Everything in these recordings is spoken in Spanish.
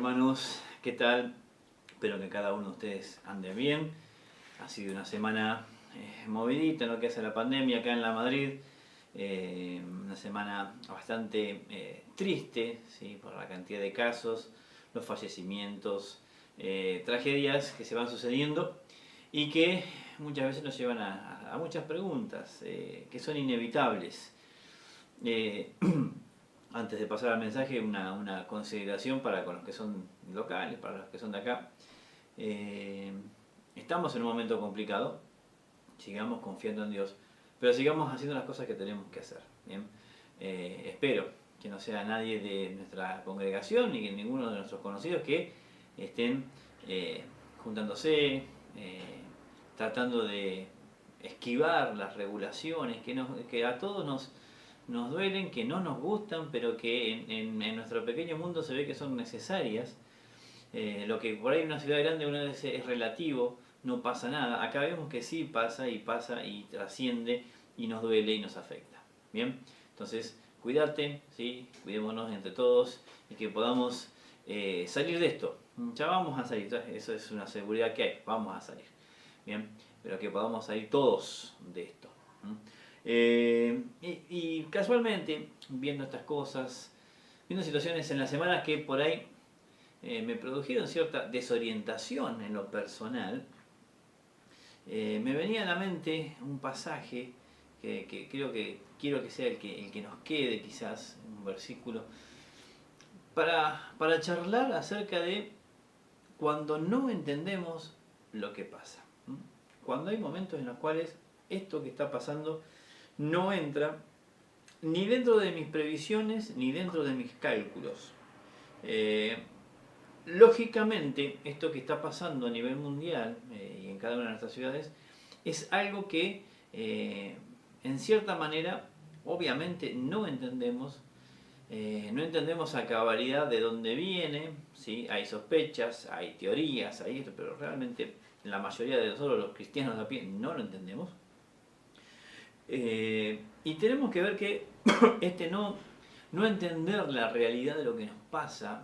hermanos, ¿qué tal? Espero que cada uno de ustedes ande bien. Ha sido una semana movidita en lo que hace la pandemia acá en la Madrid. Una semana bastante triste, ¿sí? Por la cantidad de casos, los fallecimientos, tragedias que se van sucediendo y que muchas veces nos llevan a muchas preguntas que son inevitables. Antes de pasar al mensaje, una consideración para con los que son locales, para los que son de acá. Estamos en un momento complicado, sigamos confiando en Dios, pero sigamos haciendo las cosas que tenemos que hacer. ¿Bien? Espero que no sea nadie de nuestra congregación ni que ninguno de nuestros conocidos que estén juntándose, tratando de esquivar las regulaciones que a todos nos duelen, que no nos gustan, pero que en nuestro pequeño mundo se ve que son necesarias. Lo que por ahí en una ciudad grande una vez es relativo, no pasa nada. Acá vemos que sí pasa y trasciende y nos duele y nos afecta. Bien, entonces cuídate, ¿sí? Cuidémonos entre todos y que podamos salir de esto. Ya vamos a salir, eso es una seguridad que hay, vamos a salir. Bien, pero que podamos salir todos de esto. Y casualmente, viendo estas cosas, viendo situaciones en la semana que por ahí me produjeron cierta desorientación en lo personal, me venía a la mente un pasaje que creo que quiero que sea el que nos quede quizás, un versículo, para charlar acerca de cuando no entendemos lo que pasa. Cuando hay momentos en los cuales esto que está pasando no entra ni dentro de mis previsiones ni dentro de mis cálculos. Lógicamente, esto que está pasando a nivel mundial y en cada una de nuestras ciudades es algo que en cierta manera obviamente no entendemos. No entendemos a cabalidad de dónde viene, ¿sí? Hay sospechas, hay teorías, hay esto, pero realmente la mayoría de nosotros los cristianos de a pie no lo entendemos. Y tenemos que ver que no entender la realidad de lo que nos pasa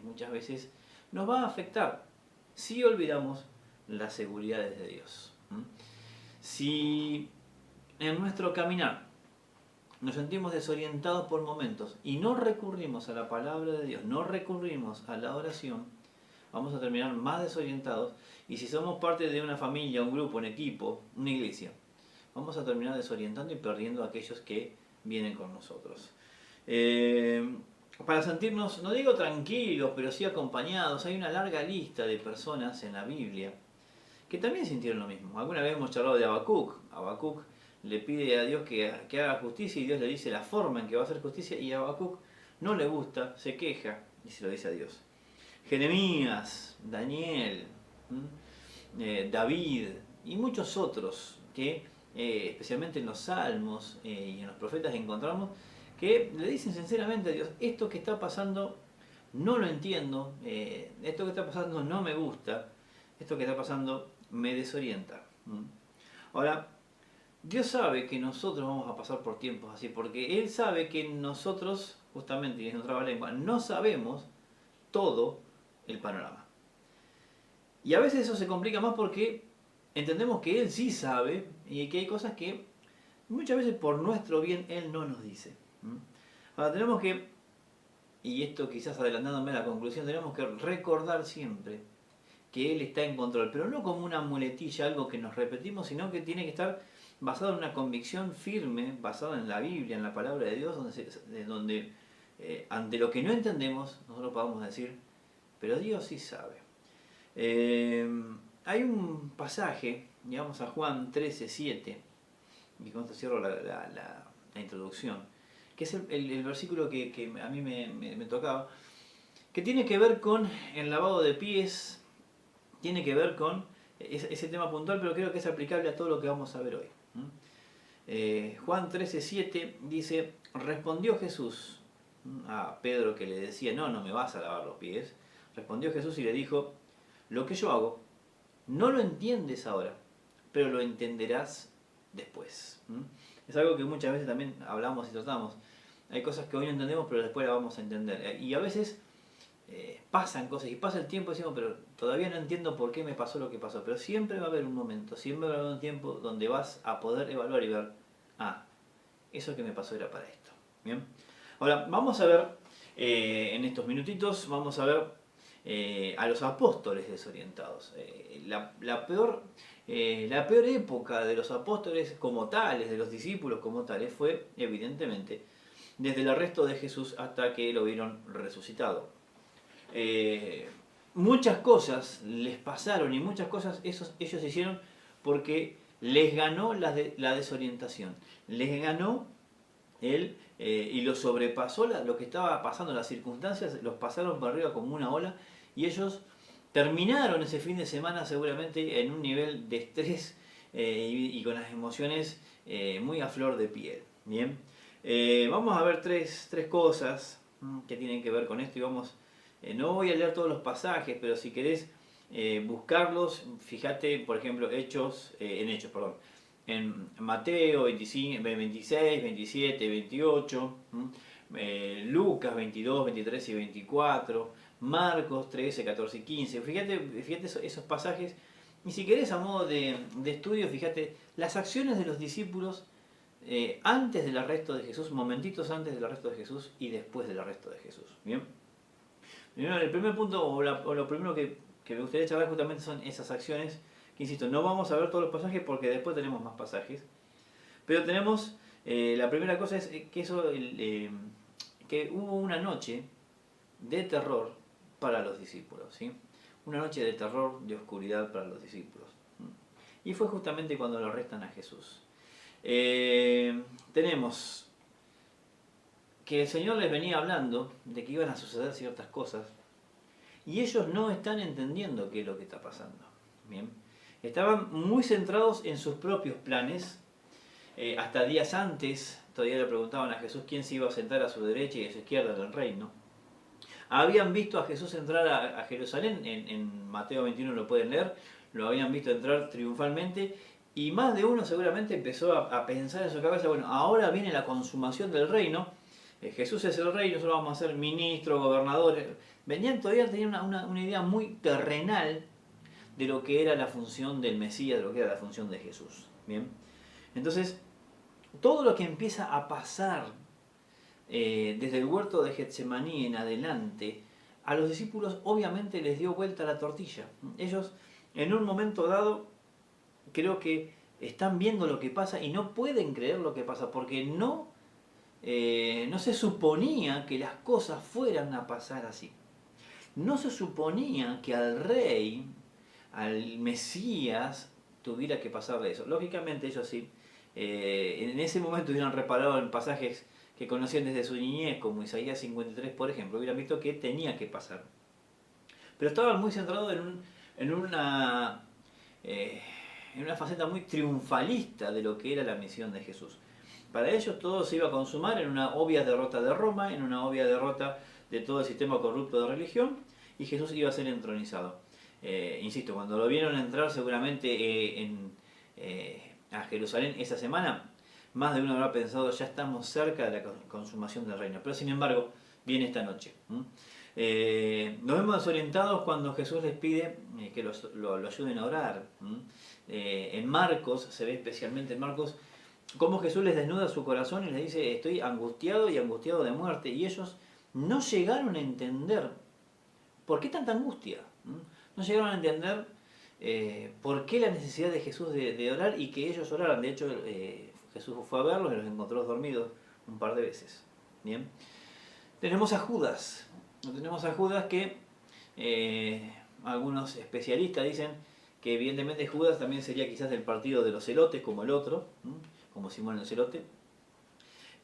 muchas veces nos va a afectar si olvidamos las seguridades de Dios. Si en nuestro caminar nos sentimos desorientados por momentos y no recurrimos a la palabra de Dios, no recurrimos a la oración, vamos a terminar más desorientados. Y si somos parte de una familia, un grupo, un equipo, una iglesia, vamos a terminar desorientando y perdiendo a aquellos que vienen con nosotros. Para sentirnos, no digo tranquilos, pero sí acompañados, hay una larga lista de personas en la Biblia que también sintieron lo mismo. Alguna vez hemos charlado de Habacuc. Habacuc le pide a Dios que haga justicia y Dios le dice la forma en que va a hacer justicia y a Habacuc no le gusta, se queja y se lo dice a Dios. Jeremías, Daniel, David y muchos otros que especialmente en los salmos y en los profetas encontramos que le dicen sinceramente a Dios, esto que está pasando no lo entiendo, esto que está pasando no me gusta, esto que está pasando me desorienta. Ahora, Dios sabe que nosotros vamos a pasar por tiempos así, porque Él sabe que nosotros, justamente, y es nuestra lengua, no sabemos todo el panorama. Y a veces eso se complica más porque entendemos que Él sí sabe y que hay cosas que muchas veces por nuestro bien Él no nos dice. Ahora tenemos que, y esto quizás adelantándome a la conclusión, tenemos que recordar siempre que Él está en control, pero no como una muletilla, algo que nos repetimos, sino que tiene que estar basado en una convicción firme, basada en la Biblia, en la palabra de Dios, donde ante lo que no entendemos, nosotros podamos decir, pero Dios sí sabe. Hay un pasaje, digamos a Juan 13:7, y con esto cierro la introducción, que es el versículo que a mí me tocaba, que tiene que ver con el lavado de pies, tiene que ver con ese tema puntual, pero creo que es aplicable a todo lo que vamos a ver hoy. Juan 13:7 dice, respondió Jesús a Pedro que le decía, no me vas a lavar los pies. Respondió Jesús y le dijo, lo que yo hago, no lo entiendes ahora, pero lo entenderás después. Es algo que muchas veces también hablamos y tratamos. Hay cosas que hoy no entendemos, pero después las vamos a entender. Y a veces pasan cosas y pasa el tiempo y decimos, pero todavía no entiendo por qué me pasó lo que pasó. Pero siempre va a haber un momento, siempre va a haber un tiempo donde vas a poder evaluar y ver, ah, eso que me pasó era para esto. Bien. Ahora, vamos a ver, en estos minutitos, vamos a ver a los apóstoles desorientados. La peor época de los apóstoles como tales, de los discípulos como tales, fue evidentemente desde el arresto de Jesús hasta que lo vieron resucitado. Muchas cosas les pasaron y muchas cosas ellos hicieron porque les ganó la desorientación, les ganó y lo sobrepasó lo que estaba pasando, las circunstancias los pasaron por arriba como una ola y ellos terminaron ese fin de semana seguramente en un nivel de estrés y con las emociones muy a flor de piel. Bien, vamos a ver tres cosas que tienen que ver con esto y vamos, no voy a leer todos los pasajes, pero si querés buscarlos, fíjate por ejemplo en Mateo 25, 26, 27, 28, Lucas 22, 23 y 24, Marcos 13, 14 y 15. Fíjate esos pasajes. Y si querés a modo de estudio, fíjate las acciones de los discípulos antes del arresto de Jesús, momentitos antes del arresto de Jesús y después del arresto de Jesús. Bien. Primero, el primer punto o lo primero que me gustaría charlar justamente son esas acciones. Que insisto, no vamos a ver todos los pasajes porque después tenemos más pasajes. Pero tenemos, la primera cosa es que hubo una noche de terror para los discípulos. ¿Sí? Una noche de terror, de oscuridad para los discípulos. Y fue justamente cuando lo arrestan a Jesús. Tenemos que el Señor les venía hablando de que iban a suceder ciertas cosas y ellos no están entendiendo qué es lo que está pasando. Bien. Estaban muy centrados en sus propios planes. Hasta días antes todavía le preguntaban a Jesús quién se iba a sentar a su derecha y a su izquierda del reino. Habían visto a Jesús entrar a Jerusalén, en Mateo 21 lo pueden leer, lo habían visto entrar triunfalmente y más de uno seguramente empezó a pensar en su cabeza, bueno, ahora viene la consumación del reino, Jesús es el rey, nosotros vamos a ser ministros, gobernadores. Todavía tenían una idea muy terrenal de lo que era la función del Mesías, de lo que era la función de Jesús. Bien, entonces, todo lo que empieza a pasar desde el huerto de Getsemaní en adelante, a los discípulos obviamente les dio vuelta la tortilla. Ellos, en un momento dado, creo que están viendo lo que pasa y no pueden creer lo que pasa, porque no se suponía que las cosas fueran a pasar así. No se suponía que al rey, al Mesías, tuviera que pasarle eso. Lógicamente ellos sí, en ese momento hubieran reparado en pasajes que conocían desde su niñez, como Isaías 53 por ejemplo, hubieran visto que tenía que pasar. Pero estaban muy centrados en una faceta muy triunfalista de lo que era la misión de Jesús. Para ellos todo se iba a consumar en una obvia derrota de Roma, en una obvia derrota de todo el sistema corrupto de religión, y Jesús iba a ser entronizado. Insisto, cuando lo vieron entrar seguramente a Jerusalén esa semana, más de uno habrá pensado, ya estamos cerca de la consumación del reino. Pero sin embargo, viene esta noche. Nos vemos desorientados cuando Jesús les pide que lo ayuden a orar. En Marcos, se ve especialmente en Marcos, cómo Jesús les desnuda su corazón y les dice, estoy angustiado y angustiado de muerte. Y ellos no llegaron a entender por qué tanta angustia. No llegaron a entender por qué la necesidad de Jesús de orar y que ellos oraran. De hecho, Jesús fue a verlos y los encontró dormidos un par de veces. Bien. Tenemos a Judas. Tenemos a Judas que algunos especialistas dicen que evidentemente Judas también sería quizás del partido de los celotes, como el otro, como Simón el celote,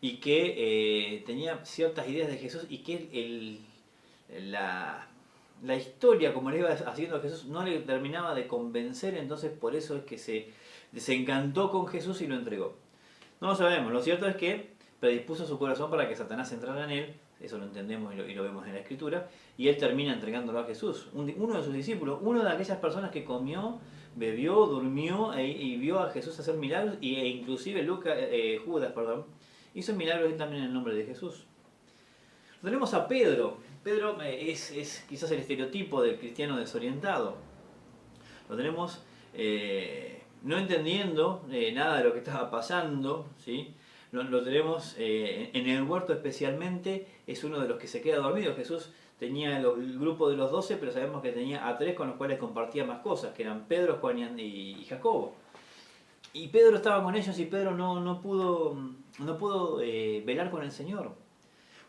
y que tenía ciertas ideas de Jesús y que la historia, como le iba haciendo a Jesús, no le terminaba de convencer, entonces por eso es que se desencantó con Jesús y lo entregó. No lo sabemos, lo cierto es que predispuso su corazón para que Satanás entrara en él, eso lo entendemos y lo vemos en la Escritura, y él termina entregándolo a Jesús. Uno de sus discípulos, uno de aquellas personas que comió, bebió, durmió y vio a Jesús hacer milagros, e inclusive Judas hizo milagros también en el nombre de Jesús. Tenemos a Pedro. Pedro es quizás el estereotipo del cristiano desorientado. Lo tenemos no entendiendo nada de lo que estaba pasando, ¿sí? Lo tenemos en el huerto especialmente, es uno de los que se queda dormido. Jesús tenía el grupo de los 12, pero sabemos que tenía a 3 con los cuales compartía más cosas, que eran Pedro, Juan y Jacobo. Y Pedro estaba con ellos y Pedro no pudo velar con el Señor.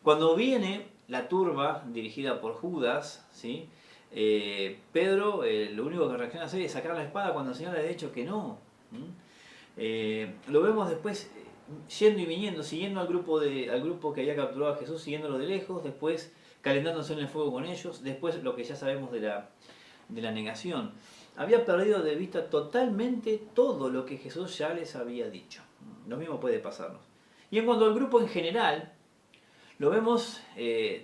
Cuando viene la turba dirigida por Judas, ¿sí? Pedro lo único que reacciona a hacer es sacar la espada cuando el Señor le ha dicho que no. Lo vemos después yendo y viniendo, siguiendo al grupo que había capturado a Jesús, siguiéndolo de lejos, después calentándose en el fuego con ellos, después lo que ya sabemos de la negación. Había perdido de vista totalmente todo lo que Jesús ya les había dicho. Lo mismo puede pasarnos. Y en cuanto al grupo en general, lo vemos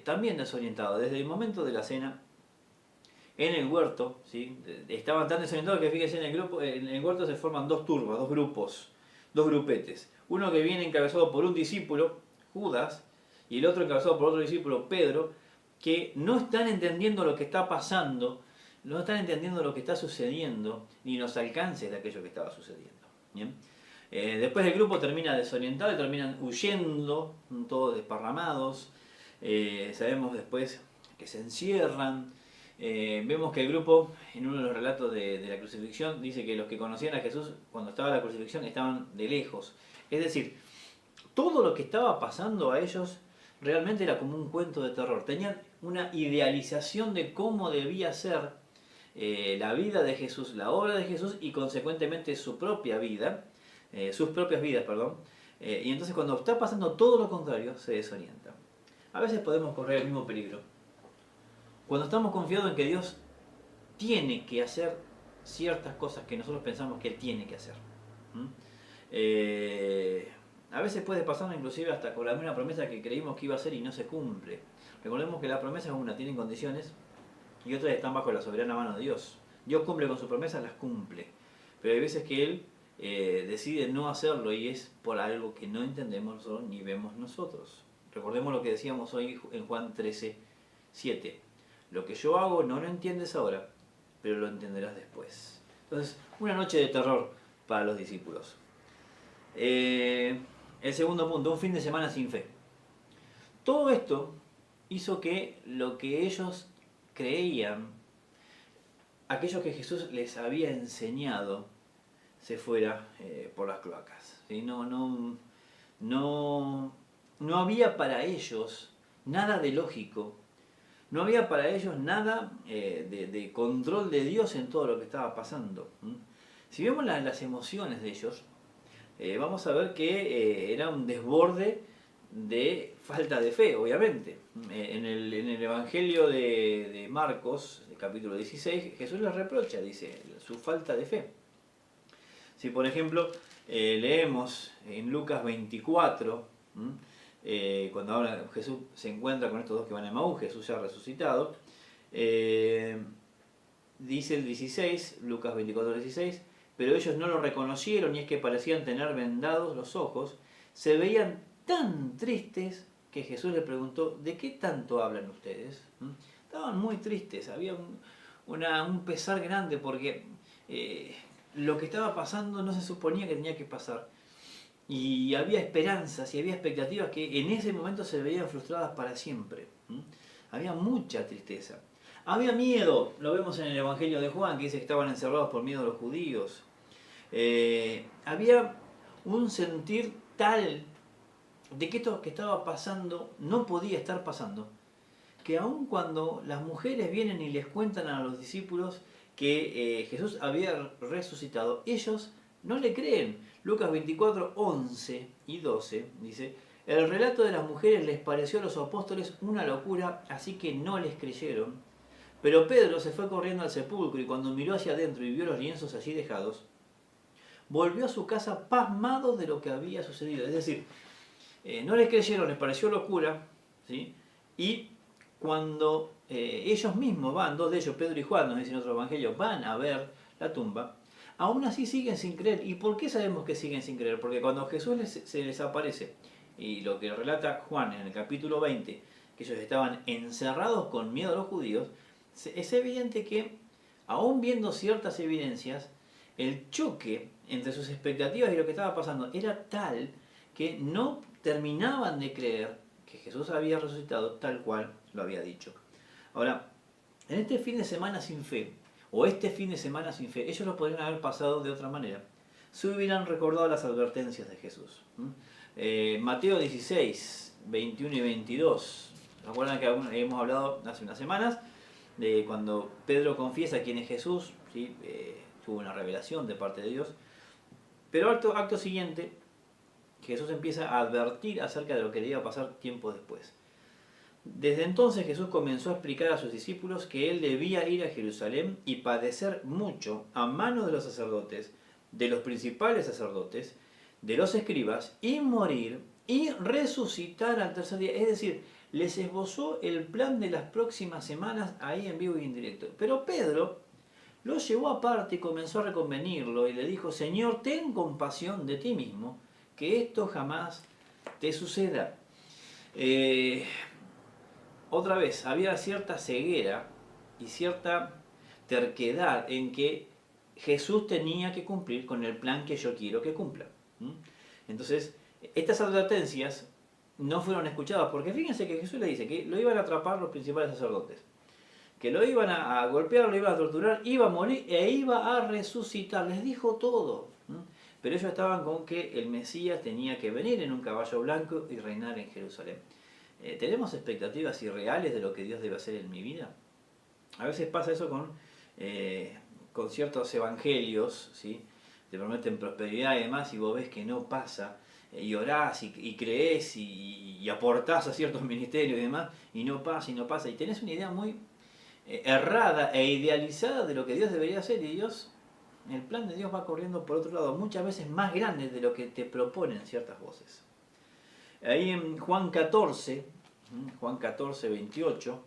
también desorientado. Desde el momento de la cena, en el huerto, ¿sí? Estaban tan desorientados que fíjense, en el huerto se forman dos turbas, dos grupos, dos grupetes. Uno que viene encabezado por un discípulo, Judas, y el otro encabezado por otro discípulo, Pedro, que no están entendiendo lo que está pasando, no están entendiendo lo que está sucediendo, ni los alcances de aquello que estaba sucediendo. ¿Bien? Después el grupo termina desorientado y terminan huyendo, todos desparramados. Sabemos después que se encierran. Vemos que el grupo, en uno de los relatos de la crucifixión, dice que los que conocían a Jesús cuando estaba la crucifixión estaban de lejos. Es decir, todo lo que estaba pasando a ellos realmente era como un cuento de terror. Tenían una idealización de cómo debía ser la vida de Jesús, la obra de Jesús y consecuentemente su propia vida, sus propias vidas, perdón. Y entonces cuando está pasando todo lo contrario, se desorienta. A veces podemos correr el mismo peligro. Cuando estamos confiados en que Dios tiene que hacer ciertas cosas que nosotros pensamos que Él tiene que hacer. A veces puede pasar inclusive hasta con alguna promesa que creímos que iba a hacer y no se cumple. Recordemos que las promesas, una tienen condiciones y otras están bajo la soberana mano de Dios. Dios cumple con sus promesas, las cumple. Pero hay veces que Él decide no hacerlo y es por algo que no entendemos nosotros ni vemos nosotros. Recordemos lo que decíamos hoy en Juan 13:7. Lo que yo hago no lo entiendes ahora, pero lo entenderás después. Entonces, una noche de terror para los discípulos. El segundo punto, un fin de semana sin fe. Todo esto hizo que lo que ellos creían, aquello que Jesús les había enseñado, se fuera por las cloacas. ¿Sí? No había para ellos nada de lógico. No había para ellos nada de control de Dios en todo lo que estaba pasando. Si vemos las emociones de ellos, vamos a ver que era un desborde de falta de fe, obviamente. En el Evangelio de Marcos, el capítulo 16, Jesús les reprocha, dice, su falta de fe. Si por ejemplo leemos en Lucas 24, cuando ahora Jesús se encuentra con estos dos que van a Emaús, Jesús ya resucitado, dice el 16, Lucas 24:16, pero ellos no lo reconocieron y es que parecían tener vendados los ojos, se veían tan tristes que Jesús les preguntó, ¿de qué tanto hablan ustedes? Estaban muy tristes, había un pesar grande porque lo que estaba pasando no se suponía que tenía que pasar. Y había esperanzas y había expectativas que en ese momento se veían frustradas para siempre. Había mucha tristeza. Había miedo, lo vemos en el Evangelio de Juan, que dice que estaban encerrados por miedo a los judíos. Había un sentir tal de que esto que estaba pasando no podía estar pasando, que aun cuando las mujeres vienen y les cuentan a los discípulos que Jesús había resucitado, ellos no le creen. Lucas 24, 11 y 12 dice, el relato de las mujeres les pareció a los apóstoles una locura, así que no les creyeron. Pero Pedro se fue corriendo al sepulcro y cuando miró hacia adentro y vio los lienzos allí dejados, volvió a su casa pasmado de lo que había sucedido. Es decir, no les creyeron, les pareció locura, ¿sí? Y cuando ellos mismos van, dos de ellos, Pedro y Juan, nos dicen otro evangelio, van a ver la tumba, aún así siguen sin creer. ¿Y por qué sabemos que siguen sin creer? Porque cuando Jesús se les aparece, y lo que relata Juan en el capítulo 20, que ellos estaban encerrados con miedo a los judíos, es evidente que, aún viendo ciertas evidencias, el choque entre sus expectativas y lo que estaba pasando era tal que no terminaban de creer que Jesús había resucitado tal cual lo había dicho. Ahora, en este fin de semana sin fe, o este fin de semana sin fe, ellos lo podrían haber pasado de otra manera. Si hubieran recordado las advertencias de Jesús. Mateo 16, 21 y 22. ¿Recuerdan que hemos hablado hace unas semanas de cuando Pedro confiesa quién es Jesús? ¿Sí? Tuvo una revelación de parte de Dios. Pero acto siguiente, Jesús empieza a advertir acerca de lo que le iba a pasar tiempo después. Desde entonces Jesús comenzó a explicar a sus discípulos que él debía ir a Jerusalén y padecer mucho a manos de los sacerdotes, de los principales sacerdotes, de los escribas, y morir y resucitar al tercer día. Es decir, les esbozó el plan de las próximas semanas ahí en vivo y en directo. Pero Pedro lo llevó aparte y comenzó a reconvenirlo y le dijo: Señor, ten compasión de ti mismo, que esto jamás te suceda. Otra vez, había cierta ceguera y cierta terquedad en que Jesús tenía que cumplir con el plan que yo quiero que cumpla. Entonces, estas advertencias no fueron escuchadas, porque fíjense que Jesús le dice que lo iban a atrapar los principales sacerdotes, que lo iban a golpear, lo iban a torturar, iba a morir e iba a resucitar. Les dijo todo. Pero ellos estaban con que el Mesías tenía que venir en un caballo blanco y reinar en Jerusalén. ¿Tenemos expectativas irreales de lo que Dios debe hacer en mi vida? A veces pasa eso con ciertos evangelios, ¿sí? Te prometen prosperidad y demás, y vos ves que no pasa, y orás y creés y aportás a ciertos ministerios y demás, y no pasa, y tenés una idea muy errada e idealizada de lo que Dios debería hacer, y el plan de Dios va corriendo por otro lado, muchas veces más grande de lo que te proponen ciertas voces. Ahí en Juan 14, 28,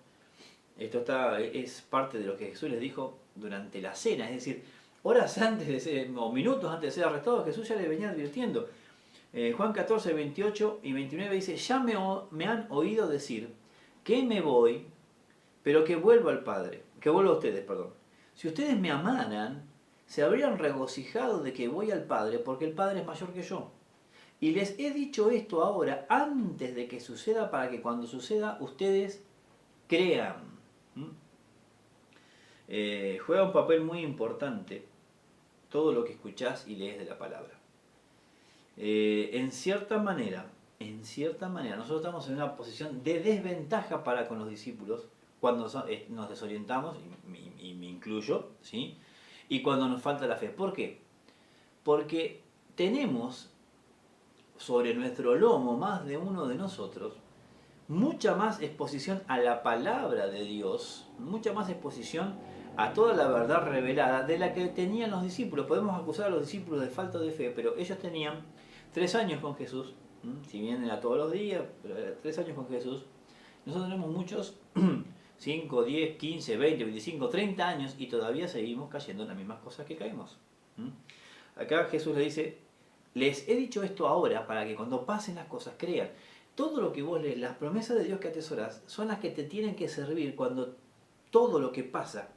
esto es parte de lo que Jesús les dijo durante la cena, es decir, horas antes o minutos antes de ser arrestado, Jesús ya le venía advirtiendo. Juan 14, 28 y 29 dice: ya me han oído decir que me voy, pero que vuelvo al Padre, que vuelvo a ustedes, perdón. Si ustedes me amaran, se habrían regocijado de que voy al Padre, porque el Padre es mayor que yo. Y les he dicho esto ahora, antes de que suceda, para que cuando suceda ustedes crean. Juega un papel muy importante todo lo que escuchás y lees de la palabra. En cierta manera, nosotros estamos en una posición de desventaja para con los discípulos cuando nos desorientamos, y me incluyo, ¿sí? Y cuando nos falta la fe. ¿Por qué? Porque tenemos sobre nuestro lomo, más de uno de nosotros, mucha más exposición a la palabra de Dios, mucha más exposición a toda la verdad revelada de la que tenían los discípulos. Podemos acusar a los discípulos de falta de fe, pero ellos tenían 3 años con Jesús, si bien era todos los días, pero era 3 años con Jesús. Nosotros tenemos muchos 5, 10, 15, 20, 25, 30 años y todavía seguimos cayendo en las mismas cosas que caemos. Acá Jesús le dice: les he dicho esto ahora para que cuando pasen las cosas crean. Todo lo que vos lees, las promesas de Dios que atesorás, son las que te tienen que servir cuando todo lo que pasa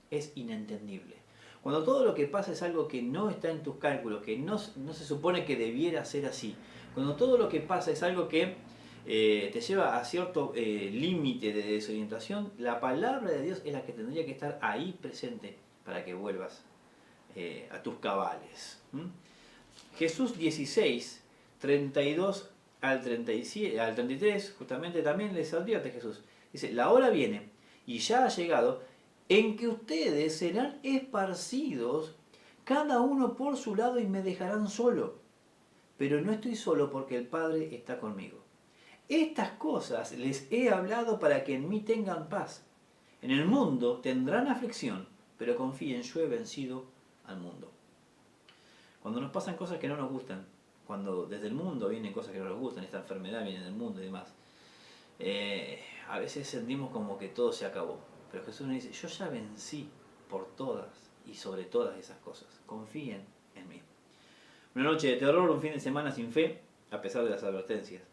es inentendible. Cuando todo lo que pasa es algo que no está en tus cálculos, que no se supone que debiera ser así. Cuando todo lo que pasa es algo que te lleva a cierto límite de desorientación, la palabra de Dios es la que tendría que estar ahí presente para que vuelvas a tus cabales. Jesús 16, 32 al 33, justamente también les advierte Jesús. Dice: la hora viene, y ya ha llegado, en que ustedes serán esparcidos, cada uno por su lado, y me dejarán solo. Pero no estoy solo, porque el Padre está conmigo. Estas cosas les he hablado para que en mí tengan paz. En el mundo tendrán aflicción, pero confíen, yo he vencido al mundo. Cuando nos pasan cosas que no nos gustan, cuando desde el mundo vienen cosas que no nos gustan, esta enfermedad viene del mundo y demás, a veces sentimos como que todo se acabó. Pero Jesús nos dice: yo ya vencí por todas y sobre todas esas cosas. Confíen en mí. Una noche de terror, un fin de semana sin fe, a pesar de las advertencias.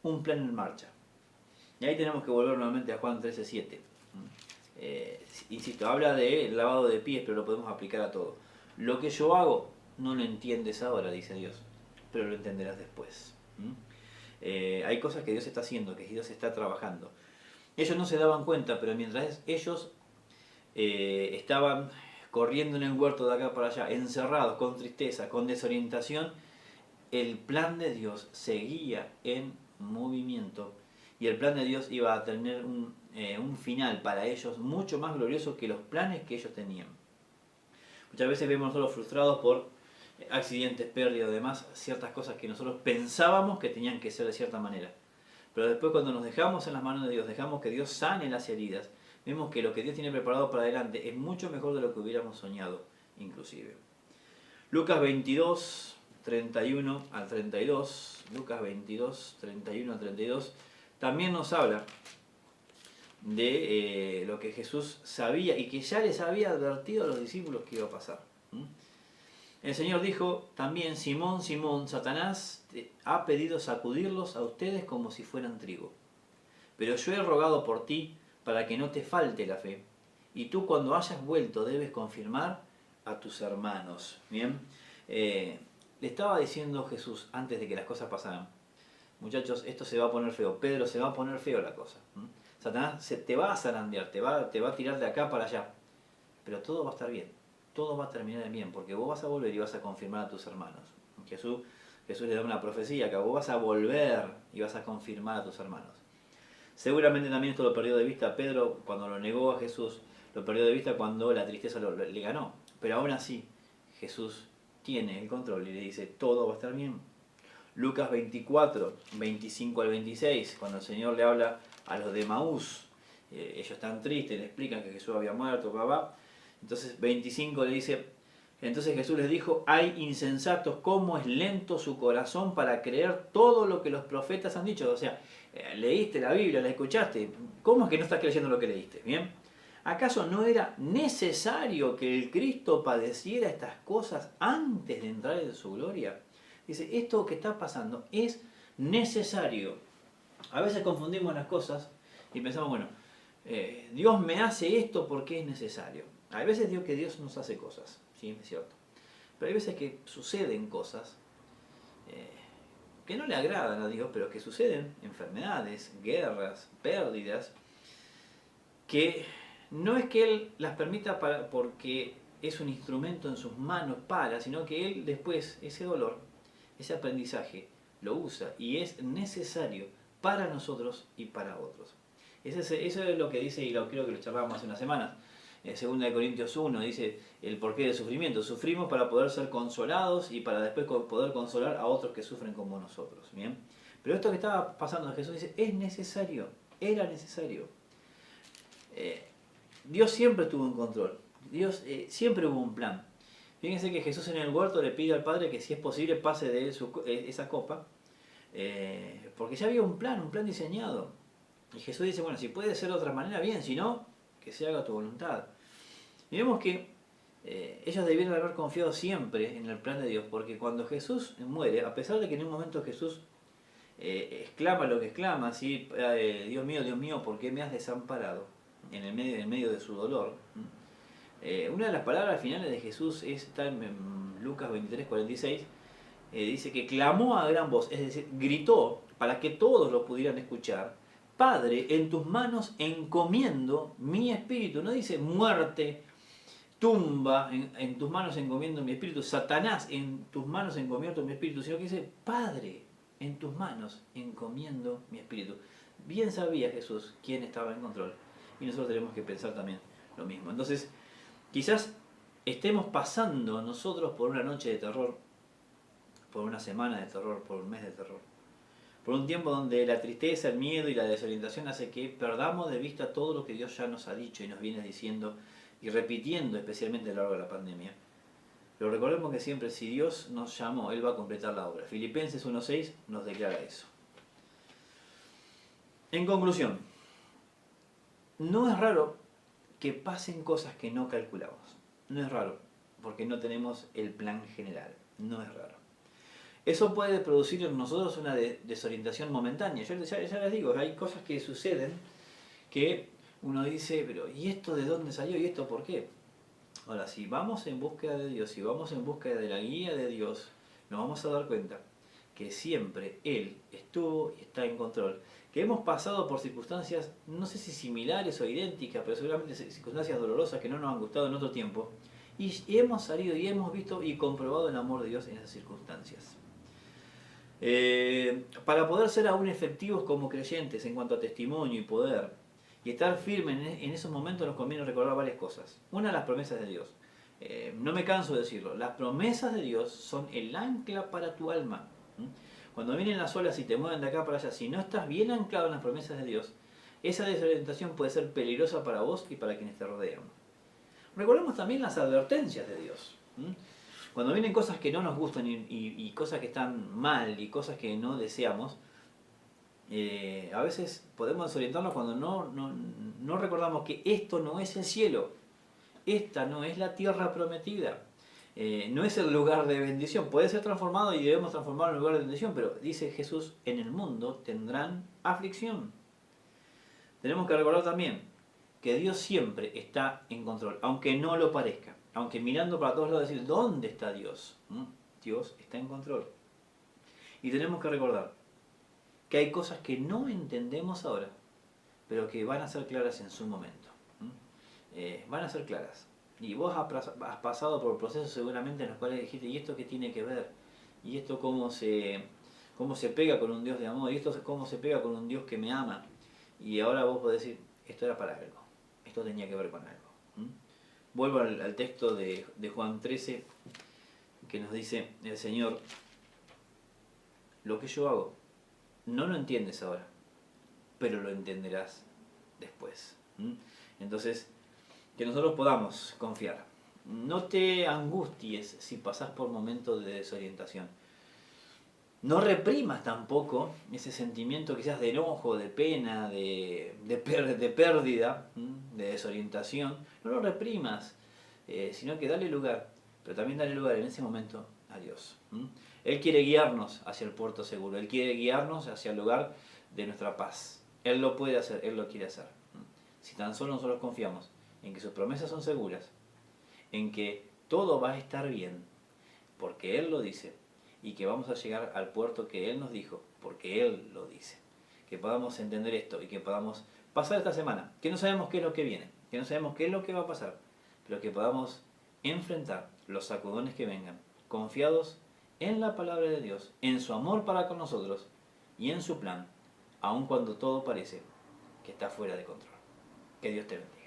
Un plan en marcha. Y ahí tenemos que volver nuevamente a Juan 13:7. Insisto, habla de lavado de pies, pero lo podemos aplicar a todo. Lo que yo hago no lo entiendes ahora, dice Dios, pero lo entenderás después. Hay cosas que Dios está haciendo, que Dios está trabajando. Ellos no se daban cuenta, pero mientras ellos estaban corriendo en el huerto de acá para allá, encerrados, con tristeza, con desorientación, el plan de Dios seguía en movimiento y el plan de Dios iba a tener un final para ellos mucho más glorioso que los planes que ellos tenían. Muchas veces vemos nosotros frustrados por accidentes, pérdidas, demás, ciertas cosas que nosotros pensábamos que tenían que ser de cierta manera. Pero después cuando nos dejamos en las manos de Dios, dejamos que Dios sane las heridas, vemos que lo que Dios tiene preparado para adelante es mucho mejor de lo que hubiéramos soñado, inclusive. Lucas 22, 31 al 32, Lucas 22, 31 al 32, también nos habla de lo que Jesús sabía y que ya les había advertido a los discípulos que iba a pasar. El Señor dijo también: Simón, Simón, Satanás ha pedido sacudirlos a ustedes como si fueran trigo. Pero yo he rogado por ti para que no te falte la fe. Y tú, cuando hayas vuelto, debes confirmar a tus hermanos. Bien, le estaba diciendo Jesús antes de que las cosas pasaran: muchachos, esto se va a poner feo. Pedro, se va a poner feo la cosa. Satanás te va a zarandear, te va a tirar de acá para allá. Pero todo va a estar bien. Todo va a terminar en bien, porque vos vas a volver y vas a confirmar a tus hermanos. Jesús le da una profecía, que vos vas a volver y vas a confirmar a tus hermanos. Seguramente también esto lo perdió de vista Pedro cuando lo negó a Jesús, lo perdió de vista cuando la tristeza le ganó. Pero aún así, Jesús tiene el control y le dice: todo va a estar bien. Lucas 24, 25 al 26, cuando el Señor le habla a los de Maús, ellos están tristes, le explican que Jesús había muerto, Entonces 25 le dice: entonces Jesús les dijo: hay insensatos, cómo es lento su corazón para creer todo lo que los profetas han dicho. O sea, leíste la Biblia, la escuchaste, ¿cómo es que no estás creyendo lo que leíste? ¿Bien? ¿Acaso no era necesario que el Cristo padeciera estas cosas antes de entrar en su gloria? Dice, esto que está pasando es necesario. A veces confundimos las cosas y pensamos, bueno, Dios me hace esto porque es necesario. Hay veces digo que Dios nos hace cosas, sí, es cierto. Pero hay veces que suceden cosas que no le agradan a Dios, pero que suceden, enfermedades, guerras, pérdidas, que no es que Él las permita porque es un instrumento en sus manos sino que Él después, ese dolor, ese aprendizaje, lo usa y es necesario para nosotros y para otros. Eso es lo que dice, y creo que lo charlábamos hace unas semanas. 2 Corintios 1 dice el porqué del sufrimiento. Sufrimos para poder ser consolados y para después poder consolar a otros que sufren como nosotros. ¿Bien? Pero esto que estaba pasando en Jesús dice, es necesario, era necesario. Dios siempre tuvo un control. Dios siempre hubo un plan. Fíjense que Jesús en el huerto le pide al Padre que si es posible pase de él esa copa, porque ya había un plan diseñado. Y Jesús dice, bueno, si puede ser de otra manera, bien, si no, que se haga tu voluntad. Y vemos que ellos debieron haber confiado siempre en el plan de Dios, porque cuando Jesús muere, a pesar de que en un momento Jesús exclama lo que exclama, ¿sí? Dios mío, ¿por qué me has desamparado? En el medio de su dolor. Una de las palabras finales de Jesús está en Lucas 23, 46, dice que clamó a gran voz, es decir, gritó para que todos lo pudieran escuchar: Padre, en tus manos encomiendo mi espíritu. No dice muerte, tumba, en tus manos encomiendo mi espíritu, Satanás, en tus manos encomiendo mi espíritu, sino que dice, Padre, en tus manos encomiendo mi espíritu. Bien sabía Jesús quién estaba en control, y nosotros tenemos que pensar también lo mismo. Entonces, quizás estemos pasando nosotros por una noche de terror, por una semana de terror, por un mes de terror, por un tiempo donde la tristeza, el miedo y la desorientación hace que perdamos de vista todo lo que Dios ya nos ha dicho y nos viene diciendo y repitiendo, especialmente a lo largo de la pandemia. Pero recordemos que siempre, si Dios nos llamó, Él va a completar la obra. Filipenses 1:6 nos declara eso. En conclusión, no es raro que pasen cosas que no calculamos. No es raro, porque no tenemos el plan general. No es raro. Eso puede producir en nosotros una desorientación momentánea. Yo ya les digo, hay cosas que suceden que uno dice, pero ¿y esto de dónde salió? ¿Y esto por qué? Ahora, si vamos en búsqueda de Dios, si vamos en búsqueda de la guía de Dios, nos vamos a dar cuenta que siempre Él estuvo y está en control. Que hemos pasado por circunstancias, no sé si similares o idénticas, pero seguramente circunstancias dolorosas que no nos han gustado en otro tiempo. Y hemos salido y hemos visto y comprobado el amor de Dios en esas circunstancias. Para poder ser aún efectivos como creyentes en cuanto a testimonio y poder, y estar firmes en esos momentos, nos conviene recordar varias cosas. Una, las promesas de Dios. No me canso de decirlo, las promesas de Dios son el ancla para tu alma. Cuando vienen las olas y te mueven de acá para allá, si no estás bien anclado en las promesas de Dios, esa desorientación puede ser peligrosa para vos y para quienes te rodean. Recordemos también las advertencias de Dios. Cuando vienen cosas que no nos gustan y cosas que están mal y cosas que no deseamos, a veces podemos desorientarnos cuando no recordamos que esto no es el cielo, esta no es la tierra prometida, no es el lugar de bendición. Puede ser transformado y debemos transformarlo en lugar de bendición, pero dice Jesús, en el mundo tendrán aflicción. Tenemos que recordar también que Dios siempre está en control, aunque no lo parezca. Aunque mirando para todos lados decir, ¿dónde está Dios? Dios está en control. Y tenemos que recordar que hay cosas que no entendemos ahora, pero que van a ser claras en su momento. Van a ser claras. Y vos has pasado por procesos seguramente en los cuales dijiste, ¿y esto qué tiene que ver? ¿Y esto cómo se pega con un Dios de amor? ¿Y esto cómo se pega con un Dios que me ama? Y ahora vos podés decir, esto era para algo. Esto tenía que ver con algo. Vuelvo al texto de Juan 13, que nos dice el Señor, lo que yo hago, no lo entiendes ahora, pero lo entenderás después. Entonces, que nosotros podamos confiar. No te angusties si pasás por momentos de desorientación. No reprimas tampoco ese sentimiento quizás de enojo, de pena, de pérdida, de desorientación. No lo reprimas, sino que dale lugar, pero también dale lugar en ese momento a Dios. Él quiere guiarnos hacia el puerto seguro, Él quiere guiarnos hacia el lugar de nuestra paz. Él lo puede hacer, Él lo quiere hacer. Si tan solo nosotros confiamos en que sus promesas son seguras, en que todo va a estar bien, porque Él lo dice, y que vamos a llegar al puerto que Él nos dijo, porque Él lo dice. Que podamos entender esto y que podamos pasar esta semana, que no sabemos qué es lo que viene, que no sabemos qué es lo que va a pasar, pero que podamos enfrentar los sacudones que vengan, confiados en la palabra de Dios, en su amor para con nosotros y en su plan, aun cuando todo parece que está fuera de control. Que Dios te bendiga.